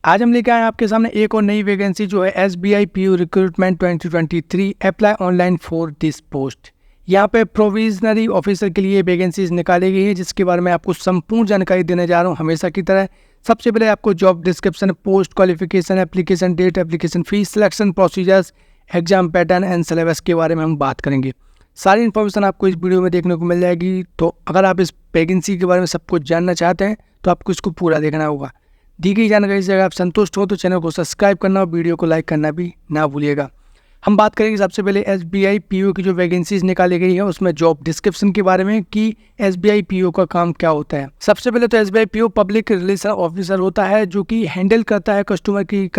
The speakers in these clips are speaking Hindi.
आज हम लेके आए हैं आपके सामने एक और नई वैकेंसी जो है SBI PU recruitment 2023 apply online for this post. यहाँ पे प्रोविजनरी ऑफिसर के लिए वैकेंसीज निकाली गई है जिसके बारे में आपको संपूर्ण जानकारी देने जा रहा हूँ हमेशा की तरह। सबसे पहले आपको job description, post qualification, application date, application fees, selection procedures, exam pattern and syllabus के बारे में हम बात करेंगे। सारी इन्फॉर्मेशन आपको इस वीडियो में देखने को मिल जाएगी। तो अगर आप इस वैकेंसी के बारे में सब कुछ जानना चाहते हैं तो आपको इसको पूरा देखना होगा। दी गई जानकारी से अगर आप संतुष्ट हो तो चैनल को सब्सक्राइब करना और वीडियो को लाइक करना भी ना भूलिएगा। हम बात करेंगे सबसे पहले SBI PO की जो वैकेंसीज निकाली गई है उसमें जॉब डिस्क्रिप्शन के बारे में कि SBI PO का काम क्या होता है। सबसे पहले तो SBI PO public relation officer होता है जो कि हैंडल करता है कस्टमर की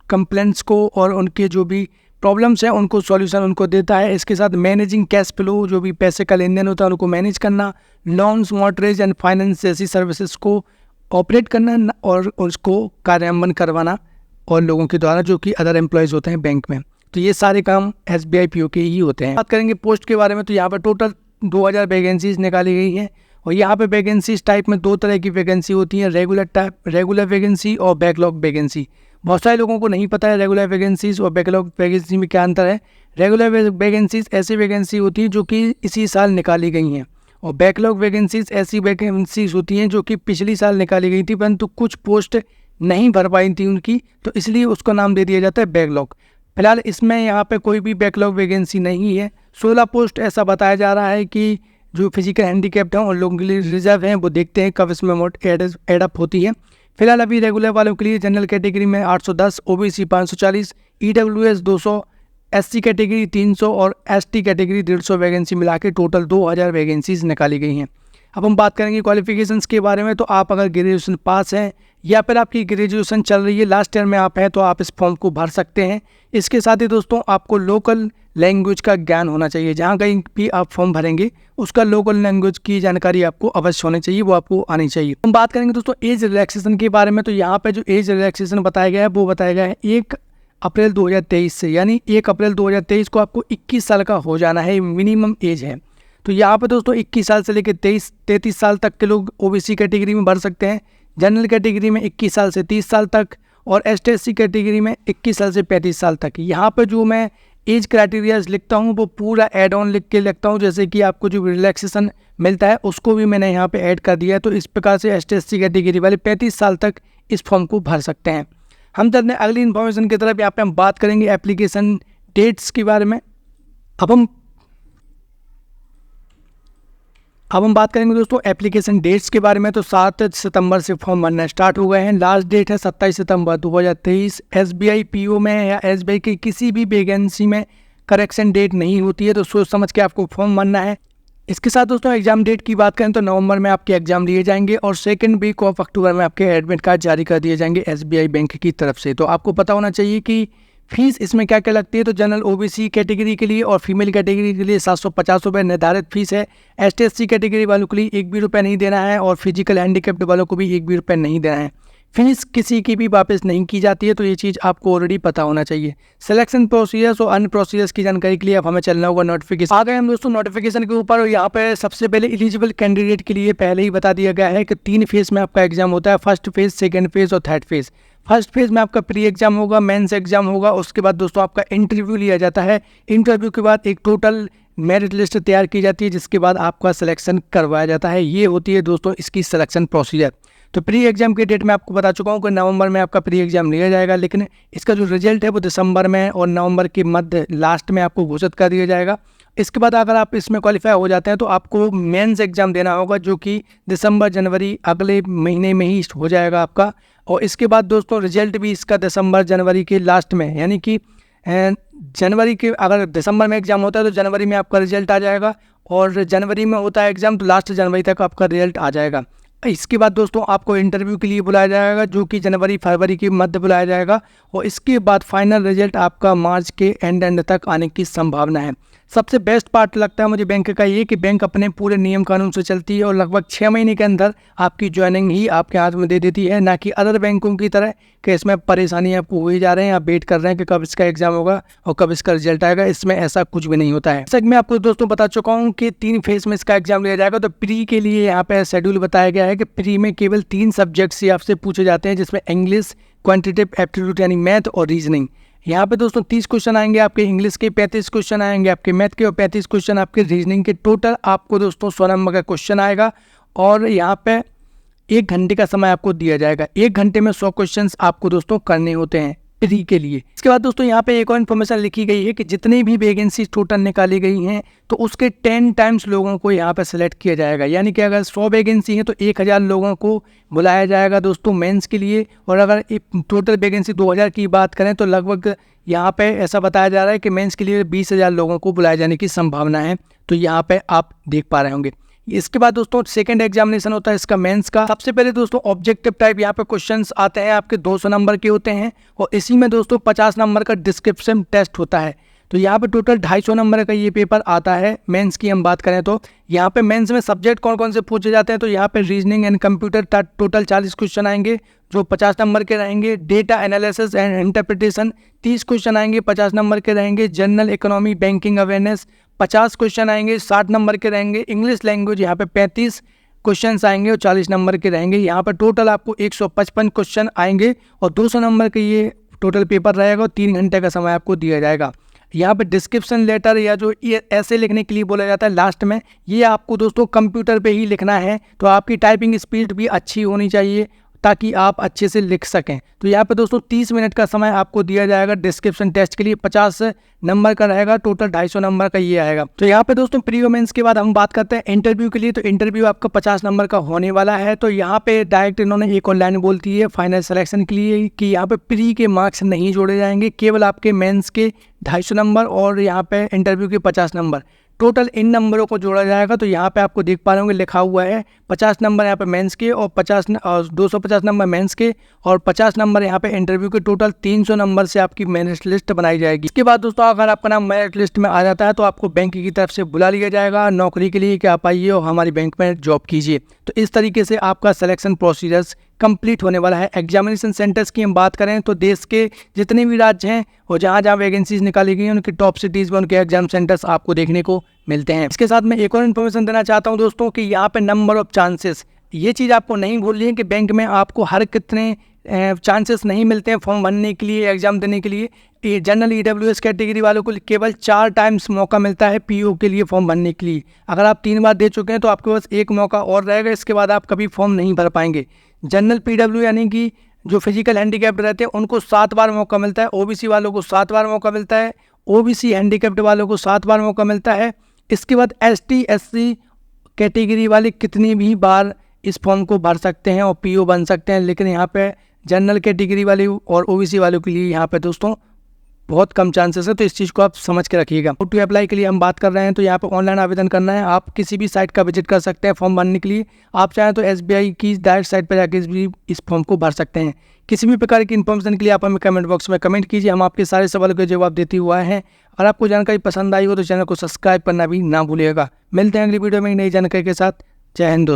कंप्लेंट्स को और उनके जो भी प्रॉब्लम्स हैं उनको सॉल्यूशन उनको देता है। इसके साथ मैनेजिंग कैश फ्लो, जो भी पैसे का लेन देन होता है उनको मैनेज करना, लोन्स, मॉर्टगेज एंड फाइनेंस जैसी सर्विसेज को ऑपरेट करना और उसको कार्यान्वयन करवाना और लोगों के द्वारा जो कि अदर एम्प्लॉयज़ होते हैं बैंक में। तो ये सारे काम SBI PO के ही होते हैं। बात करेंगे पोस्ट के बारे में तो यहाँ पर टोटल 2000 वैकेंसीज निकाली गई हैं और यहाँ पे वैकेंसीज टाइप में दो तरह की वैकेंसी होती है, रेगुलर वैकेंसी और बैकलॉग वैकेंसी। बहुत सारे लोगों को नहीं पता है रेगुलर वैकेंसीज और बैकलॉग वैकेंसी में क्या अंतर है। रेगुलर वैकेंसीज ऐसी वैकेंसी होती है जो कि इसी साल निकाली गई हैं और बैकलॉग वैकेंसीज ऐसी वैकेंसीज होती हैं जो कि पिछली साल निकाली गई थी परंतु कुछ पोस्ट नहीं भर पाई थी उनकी, तो इसलिए उसका नाम दे दिया जाता है बैकलॉग। फिलहाल इसमें यहाँ पे कोई भी बैकलॉग वैकेंसी नहीं है। 16 पोस्ट ऐसा बताया जा रहा है कि जो फिजिकल हैंडीकैप्ड हैं उन लोगों के लिए रिजर्व हैं, वो देखते हैं कब इसमें एडअप होती है। फिलहाल अभी रेगुलर वालों के लिए जनरल कैटेगरी में 810, OBC 540, EWS 200, SC कैटेगरी 300 और ST कैटेगरी 150 वैकेंसी मिला के टोटल 2000 वैकेंसीज निकाली गई हैं। अब हम बात करेंगे क्वालिफिकेशंस के बारे में। तो आप अगर ग्रेजुएशन पास हैं या फिर आपकी ग्रेजुएशन चल रही है, लास्ट ईयर में आप हैं, तो आप इस फॉर्म को भर सकते हैं। इसके साथ ही दोस्तों आपको लोकल लैंग्वेज का ज्ञान होना चाहिए। जहाँ कहीं भी आप फॉर्म भरेंगे उसका लोकल लैंग्वेज की जानकारी आपको अवश्य होनी चाहिए, वो आपको आनी चाहिए। हम बात करेंगे दोस्तों एज रिलैक्सेशन के बारे में। तो यहाँ पे जो एज रिलैक्सेशन बताया गया है वो बताया गया है 1 अप्रैल 2023 से, यानी 1 अप्रैल 2023 को आपको 21 साल का हो जाना है, मिनिमम एज है। तो यहाँ पे दोस्तों 21 साल से लेकर 33 साल तक के लोग OBC कैटेगरी में भर सकते हैं, जनरल कैटेगरी में 21 साल से 30 साल तक और ST/SC कैटेगरी में 21 साल से 35 साल तक। यहाँ पे जो मैं एज क्राइटेरियाज लिखता हूँ वो पूरा एड ऑन लिख के लिखता हूँ, जैसे कि आपको जो रिलैक्सेशन मिलता है उसको भी मैंने यहाँ पे ऐड कर दिया है। तो इस प्रकार से ST/SC कैटेगरी वाले 35 साल तक इस फॉर्म को भर सकते हैं। हम चलते हैं अगली इन्फॉर्मेशन की तरफ। यहाँ पे हम बात करेंगे एप्लीकेशन डेट्स के बारे में। अब हम बात करेंगे दोस्तों एप्लीकेशन डेट्स के बारे में। तो 7 सितंबर से फॉर्म भरना स्टार्ट हो गए हैं। लास्ट डेट है 27 सितंबर 2023। SBI PO में या SBI की किसी भी वैकेंसी में करेक्शन डेट नहीं होती है, तो सोच समझ के आपको फॉर्म भरना है। इसके साथ दोस्तों एग्जाम डेट की बात करें तो नवंबर में आपके एग्जाम लिए जाएंगे और सेकेंड वीक ऑफ अक्टूबर में आपके एडमिट कार्ड जारी कर दिए जाएंगे SBI बैंक की तरफ से। तो आपको पता होना चाहिए कि फीस इसमें क्या क्या लगती है। तो जनरल OBC कैटेगरी के लिए और फीमेल कैटेगरी के लिए 750 रुपये निर्धारित फीस है। ST/SC कैटेगरी वालों के लिए 1 भी रुपये नहीं देना है और फिजिकल हैंडीकैप्ड वालों को भी 1 भी रुपये नहीं देना है। फीस किसी की भी वापस नहीं की जाती है, तो ये चीज़ आपको ऑलरेडी पता होना चाहिए। सिलेक्शन प्रोसीजर्स और अन्य प्रोसीजर्स की जानकारी के लिए अब हमें चलना होगा नोटिफिकेशन। आ गए हम दोस्तों नोटिफिकेशन के ऊपर और यहाँ पे सबसे पहले एलिजिबल कैंडिडेट के लिए पहले ही बता दिया गया है कि 3 फेज में आपका एग्जाम होता है, फर्स्ट फेज, सेकेंड फेज और थर्ड फेज। फर्स्ट फेज में आपका प्री एग्जाम होगा, मेंस एग्जाम होगा, उसके बाद दोस्तों आपका इंटरव्यू लिया जाता है। इंटरव्यू के बाद एक टोटल मेरिट लिस्ट तैयार की जाती है जिसके बाद आपका सिलेक्शन करवाया जाता है। ये होती है दोस्तों इसकी सिलेक्शन प्रोसीजर। तो प्री एग्जाम के डेट में आपको बता चुका हूँ कि नवंबर में आपका प्री एग्जाम लिया जाएगा, लेकिन इसका जो रिजल्ट है वो दिसंबर में और नवंबर के मध्य लास्ट में आपको घोषित कर दिया जाएगा। इसके बाद अगर आप इसमें क्वालिफाई हो जाते हैं तो आपको मेंस एग्जाम देना होगा जो कि दिसंबर जनवरी अगले महीने में ही हो जाएगा आपका। और इसके बाद दोस्तों रिजल्ट भी इसका दिसंबर जनवरी के लास्ट में, यानी कि जनवरी के, अगर दिसंबर में एग्जाम होता है तो जनवरी में आपका रिजल्ट आ जाएगा और जनवरी में होता है एग्जाम तो लास्ट जनवरी तक आपका रिजल्ट आ जाएगा। इसके बाद दोस्तों आपको इंटरव्यू के लिए बुलाया जाएगा जो कि जनवरी फरवरी के मध्य बुलाया जाएगा और इसके बाद फाइनल रिजल्ट आपका मार्च के एंड तक आने की संभावना है। सबसे बेस्ट पार्ट लगता है मुझे बैंक का ये कि बैंक अपने पूरे नियम कानून से चलती है और लगभग 6 महीने के अंदर आपकी ज्वाइनिंग ही आपके हाथ में दे देती है, ना कि अदर बैंकों की तरह कि इसमें परेशानी आपको हो ही जा रहे हैं, आप वेट कर रहे हैं कि कब इसका एग्जाम होगा और कब इसका रिजल्ट आएगा। इसमें ऐसा कुछ भी नहीं होता है। जैसा कि मैं आपको दोस्तों बता चुका हूँ कि 3 फेज में इसका एग्जाम लिया जाएगा। तो प्री के लिए यहाँ पे शेड्यूल बताया गया है कि प्री में केवल 3 सब्जेक्ट्स ही आपसे पूछे जाते हैं, जिसमें इंग्लिश, क्वांटिटेटिव एप्टीट्यूड यानी मैथ और रीजनिंग। यहाँ पे दोस्तों 30 क्वेश्चन आएंगे आपके इंग्लिश के, 35 क्वेश्चन आएंगे आपके मैथ के और 35 क्वेश्चन आपके रीजनिंग के। टोटल आपको दोस्तों 100 नंबर का क्वेश्चन आएगा और यहाँ पे 1 घंटे का समय आपको दिया जाएगा। 1 घंटे में 100 क्वेश्चन आपको दोस्तों करने होते हैं प्री के लिए। इसके बाद दोस्तों यहाँ पे एक और इन्फॉर्मेशन लिखी गई है कि जितनी भी वैकेंसी टोटल निकाली गई हैं तो उसके 10 टाइम्स लोगों को यहाँ पे सेलेक्ट किया जाएगा। यानी कि अगर 100 वैकेंसी है तो 1000 लोगों को बुलाया जाएगा दोस्तों मेंस के लिए। और अगर टोटल वैकेंसी 2000 की बात करें तो लगभग यहाँ पे ऐसा बताया जा रहा है कि मेंस के लिए 20,000 लोगों को बुलाए जाने की संभावना है। तो यहाँ पे आप देख पा रहे होंगे। इसके बाद दोस्तों सेकंड एग्जामिनेशन होता है इसका मेंस का। सबसे पहले दोस्तों ऑब्जेक्टिव टाइप यहाँ पे क्वेश्चंस आते हैं आपके 200 नंबर के होते हैं और इसी में दोस्तों 50 नंबर का डिस्क्रिप्शन टेस्ट होता है। तो यहाँ पे टोटल 250 नंबर का ये पेपर आता है। मेंस की हम बात करें तो यहाँ पे मेंस में सब्जेक्ट कौन कौन से पूछे जाते हैं तो यहाँ पे reasoning and computer total 40 question आएंगे जो 50 नंबर के रहेंगे। Data analysis and interpretation 30 question आएंगे, 50 नंबर के रहेंगे। General economy banking awareness 50 question आएंगे, 60 नंबर के रहेंगे। इंग्लिश लैंग्वेज यहाँ पे 35 क्वेश्चन आएंगे और 40 नंबर के रहेंगे। यहाँ पर टोटल आपको 155 क्वेश्चन आएंगे और 200 नंबर के ये टोटल पेपर रहेगा और 3 घंटे का समय आपको दिया जाएगा। यहाँ पे डिस्क्रिप्शन लेटर या जो ये ऐसे लिखने के लिए बोला जाता है लास्ट में, ये आपको दोस्तों कंप्यूटर पे ही लिखना है। तो आपकी टाइपिंग स्पीड भी अच्छी होनी चाहिए ताकि आप अच्छे से लिख सकें। तो यहाँ पे दोस्तों 30 मिनट का समय आपको दिया जाएगा डिस्क्रिप्शन टेस्ट के लिए। 50 नंबर का रहेगा, टोटल 250 नंबर का ये आएगा। तो यहाँ पे दोस्तों प्री और मेंस के बाद हम बात करते हैं इंटरव्यू के लिए। तो इंटरव्यू आपका 50 नंबर का होने वाला है। तो यहाँ पे डायरेक्ट इन्होंने एक और लाइन बोल दी है फाइनल सिलेक्शन के लिए कि यहाँ पे प्री के मार्क्स नहीं जोड़े जाएंगे, केवल आपके मेंस के 250 नंबर और यहाँ पे इंटरव्यू के 50 नंबर टोटल इन नंबरों को जोड़ा जाएगा। तो यहाँ पे आपको देख पा रहे होंगे लिखा हुआ है 50 नंबर यहाँ पे मेंस के और 250 नंबर मेंस के और 50 नंबर यहाँ पे इंटरव्यू के। टोटल 300 नंबर से आपकी मेरिट लिस्ट बनाई जाएगी। इसके बाद दोस्तों अगर आपका नाम मेरिट लिस्ट में आ जाता है तो आपको बैंक की तरफ से बुला लिया जाएगा नौकरी के लिए कि आप आइए और हमारी बैंक में जॉब कीजिए। तो इस तरीके से आपका सिलेक्शन प्रोसीजर्स कंप्लीट होने वाला है। एग्जामिनेशन सेंटर्स की हम बात करें तो देश के जितने भी राज्य हैं और जहाँ जहाँ वैकेंसीज निकाली गई हैं उनके टॉप सिटीज़ में उनके एग्जाम सेंटर्स आपको देखने को मिलते हैं। इसके साथ मैं एक और इन्फॉर्मेशन देना चाहता हूँ दोस्तों कि यहाँ पे नंबर ऑफ चांसेस, ये चीज़ आपको नहीं भूलनी है कि बैंक में आपको हर कितने चांसेस नहीं मिलते हैं फॉर्म भरने के लिए, एग्जाम देने के लिए। जनरल EWS कैटेगरी वालों को केवल 4 टाइम्स मौका मिलता है PO के लिए फॉर्म भरने के लिए। अगर आप 3 बार दे चुके हैं तो आपके पास 1 मौका और रहेगा, इसके बाद आप कभी फॉर्म नहीं भर पाएंगे। जनरल PW यानी कि जो फिजिकल हैंडीकैप्ड रहते हैं उनको 7 बार मौका मिलता है, OBC वालों को 7 बार मौका मिलता है, OBC हैंडीकैप्ड वालों को 7 बार मौका मिलता है। इसके बाद ST SC कैटेगरी वाले कितनी भी बार इस फॉर्म को भर सकते हैं और PO बन सकते हैं, लेकिन यहाँ पे जनरल कैटेगरी वाले और OBC वालों के लिए यहाँ पे दोस्तों बहुत कम चांसेस है। तो इस चीज़ को आप समझ के रखिएगा। टू अप्लाई के लिए हम बात कर रहे हैं तो यहाँ पे ऑनलाइन आवेदन करना है। आप किसी भी साइट का विजिट कर सकते हैं फॉर्म भरने के लिए। आप चाहें तो SBI की डायरेक्ट साइट पर जाकर भी इस फॉर्म को भर सकते हैं। किसी भी प्रकार की इन्फॉर्मेशन के लिए आप हमें कमेंट बॉक्स में कमेंट कीजिए, हम आपके सारे सवालों के जवाब देते हुए हैं। अगर आपको जानकारी पसंद आई हो तो चैनल को सब्सक्राइब करना भी ना भूलिएगा। मिलते हैं अगली वीडियो में नई जानकारी के साथ। जय हिंद दोस्तों।